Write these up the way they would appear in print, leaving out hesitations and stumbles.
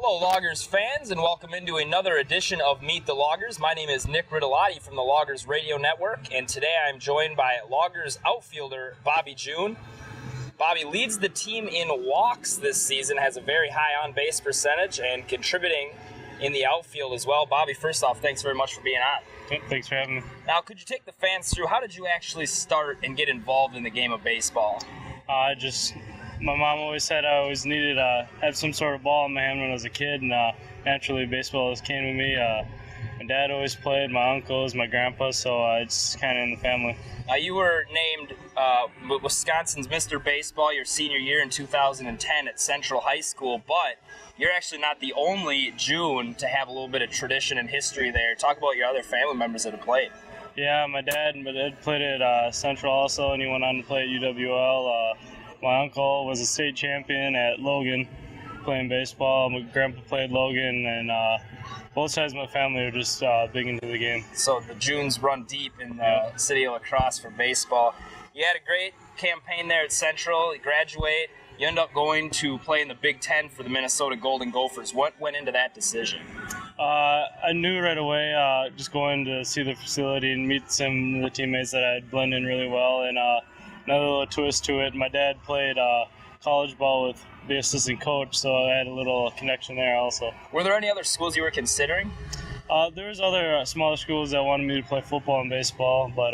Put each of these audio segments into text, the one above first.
Hello, Loggers fans, and welcome into another edition of Meet the Loggers. My name is Nick Riddolotti from the Loggers Radio Network, and today I'm joined by Loggers outfielder Bobby June. Bobby leads the team in walks this season, has a very high on-base percentage, and contributing in the outfield as well. Bobby, first off, thanks very much for being on. Thanks for having me. Now, could you take the fans through, how did you actually start and get involved in the game of baseball? My mom always said I always needed to have some sort of ball in my hand when I was a kid, and naturally baseball just came to me. My dad always played, my uncles, my grandpa, so it's kind of in the family. You were named Wisconsin's Mr. Baseball your senior year in 2010 at Central High School, but you're actually not the only June to have a little bit of tradition and history there. Talk about your other family members that have played. Yeah, my dad played at Central also, and he went on to play at UWL. My uncle was a state champion at Logan playing baseball. My grandpa played Logan, and both sides of my family are just big into the game. So the Junes run deep in the city of La Crosse for baseball. You had a great campaign there at Central. You graduate. You end up going to play in the Big Ten for the Minnesota Golden Gophers. What went into that decision? I knew right away, just going to see the facility and meet some of the teammates that I'd blend in really well. And another little twist to it, my dad played college ball with the assistant coach, so I had a little connection there also. Were there any other schools you were considering? There was other smaller schools that wanted me to play football and baseball, but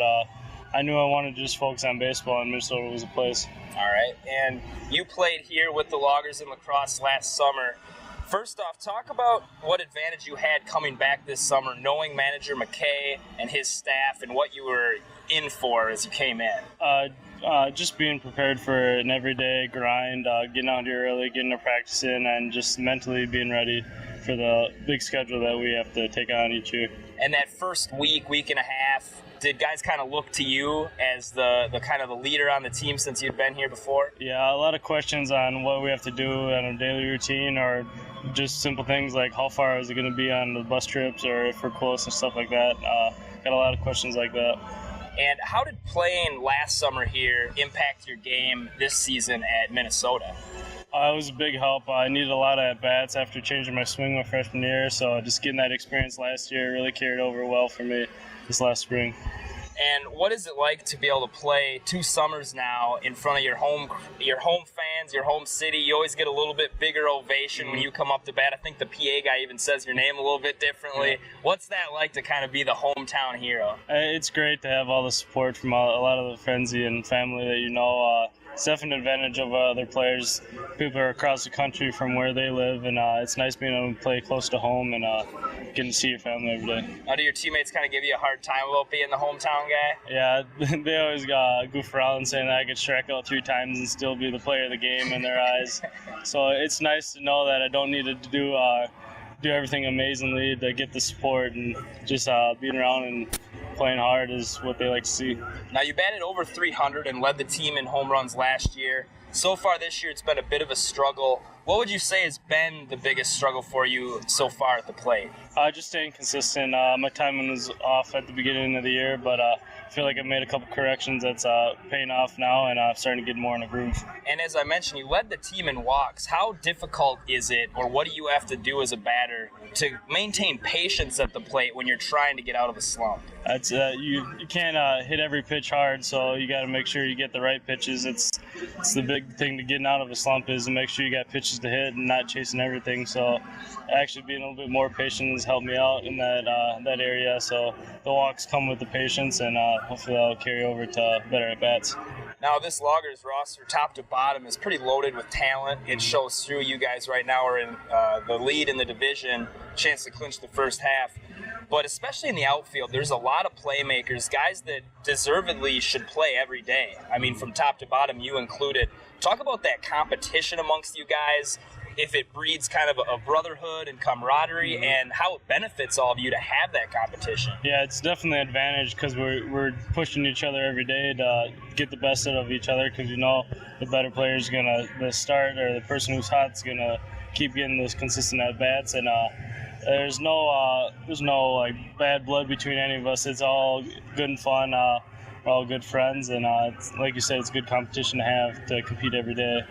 I knew I wanted to just focus on baseball, and Minnesota was a place. All right, and you played here with the Loggers in La Crosse last summer. First off, talk about what advantage you had coming back this summer, knowing manager McKay and his staff and what you were in for as you came in. Just being prepared for an everyday grind, getting out here early, getting to practice in, and just mentally being ready for the big schedule that we have to take on each year. And that first week and a half, did guys kind of look to you as the kind of the leader on the team since you'd been here before? Yeah, a lot of questions on what we have to do on a daily routine, or just simple things like how far is it going to be on the bus trips, or if we're close and stuff like that. Got a lot of questions like that. And how did playing last summer here impact your game this season at Minnesota? It was a big help. I needed a lot of at-bats after changing my swing my freshman year, so just getting that experience last year really carried over well for me this last spring. And what is it like to be able to play 2 summers now in front of your home fans, your home city? You always get a little bit bigger ovation when you come up to bat. I think the PA guy even says your name a little bit differently. Yeah. What's that like to kind of be the hometown hero? It's great to have all the support from a lot of the friends and family that you know. It's definitely an advantage of other players. People are across the country from where they live, and it's nice being able to play close to home and getting to see your family every day. Now, do your teammates kind of give you a hard time about being the hometown guy? Yeah, they always goof around saying that I could strike out 3 times and still be the player of the game in their eyes. So it's nice to know that I don't need to do everything amazingly to get the support, and just being around and playing hard is what they like to see. Now, you batted over 300 and led the team in home runs last year. So far this year, it's been a bit of a struggle. What would you say has been the biggest struggle for you so far at the plate? Just staying consistent. My timing was off at the beginning of the year, but I feel like I've made a couple corrections that's paying off now, and I'm starting to get more in a groove. And as I mentioned, you led the team in walks. How difficult is it, or what do you have to do as a batter to maintain patience at the plate when you're trying to get out of a slump? You can't hit every pitch hard, so you got to make sure you get the right pitches. It's the big thing to getting out of a slump is to make sure you got pitches to hit and not chasing everything. So actually being a little bit more patient has helped me out in that area. So the walks come with the patience, and hopefully that'll carry over to better at-bats. Now, this Loggers roster, top to bottom, is pretty loaded with talent. It shows through. You guys right now are in the lead in the division, chance to clinch the first half. But especially in the outfield, there's a lot of playmakers, guys that deservedly should play every day. I mean, from top to bottom, you included. Talk about that competition amongst you guys, if it breeds kind of a brotherhood and camaraderie, and how it benefits all of you to have that competition. Yeah, it's definitely an advantage because we're pushing each other every day to get the best out of each other, because you know the better player is going to the start, or the person who's hot is going to keep getting those consistent at-bats, and there's no like bad blood between any of us. It's all good and fun. We're all good friends, and it's, like you said, it's good competition to have to compete every day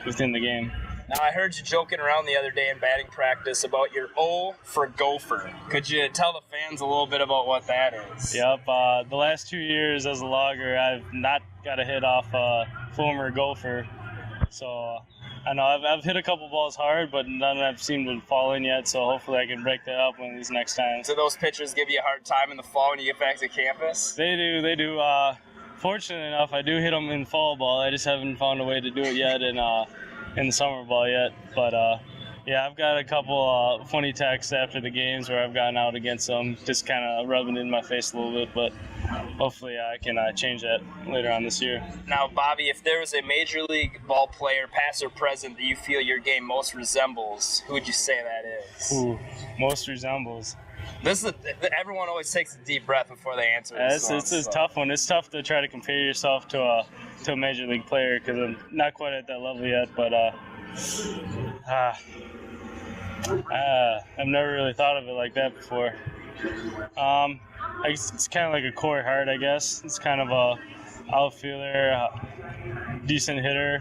within the game. Now, I heard you joking around the other day in batting practice about your O for gopher. Could you tell the fans a little bit about what that is? Yep. The last 2 years as a logger, I've not got a hit off a former gopher. So I know I've hit a couple balls hard, but none have seemed to fall in yet. So hopefully I can break that up one of these next times. So those pitchers give you a hard time in the fall when you get back to campus? They do. Fortunately enough, I do hit them in fall ball. I just haven't found a way to do it yet in the summer ball yet. But yeah, I've got a couple funny texts after the games where I've gotten out against them, just kind of rubbing it in my face a little bit. But hopefully I can change that later on this year. Now, Bobby, if there was a major league ball player, past or present, that you feel your game most resembles, who would you say that is? Ooh, most resembles. Everyone always takes a deep breath before they answer this. It's a tough one. It's tough to try to compare yourself to a major league player because I'm not quite at that level yet. But I've never really thought of it like that before. It's kind of like a Corey Hart, I guess. It's kind of a outfielder, decent hitter,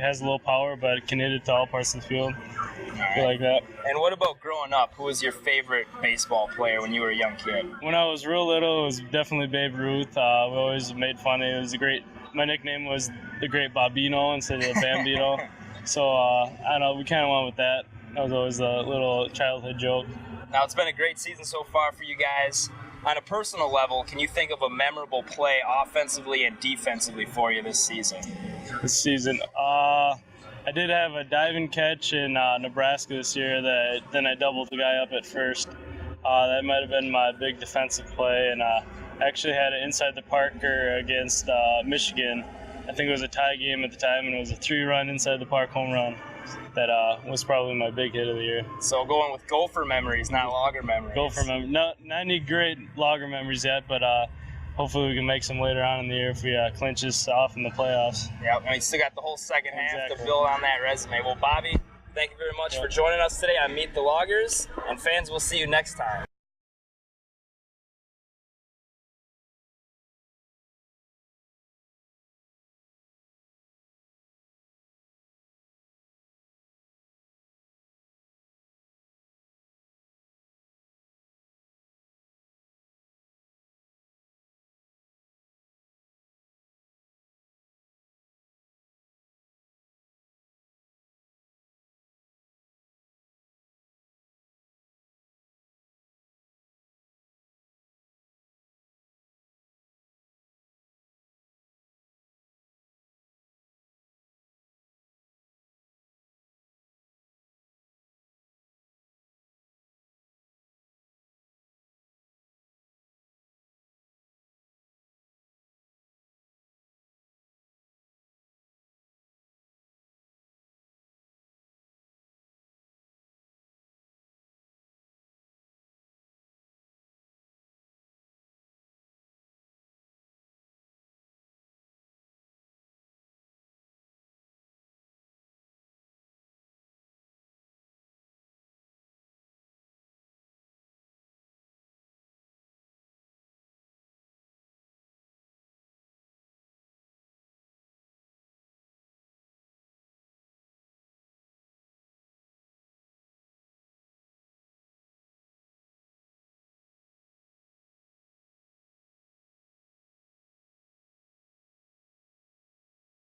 has a little power, but can hit it to all parts of the field. I feel like that. And what about growing up? Who was your favorite baseball player when you were a young kid? When I was real little, it was definitely Babe Ruth. We always made fun of it. It was my nickname was the Great Bobino instead of Bambino. So, I don't know, we kind of went with that. That was always a little childhood joke. Now, it's been a great season so far for you guys. On a personal level, can you think of a memorable play offensively and defensively for you this season? This season? I did have a diving catch in Nebraska this year that then I doubled the guy up at first. That might have been my big defensive play, and I actually had an inside the Parker against Michigan. I think it was a tie game at the time, and it was a 3-run inside the park home run. That was probably my big hit of the year. So going with gopher memories, not logger memories. Gopher memories. Not any great logger memories yet, but hopefully we can make some later on in the year if we clinch this off in the playoffs. Yeah, and we still got the whole second half to build on that resume. Well, Bobby, thank you very much for joining us today on Meet the Loggers, and fans, we'll see you next time.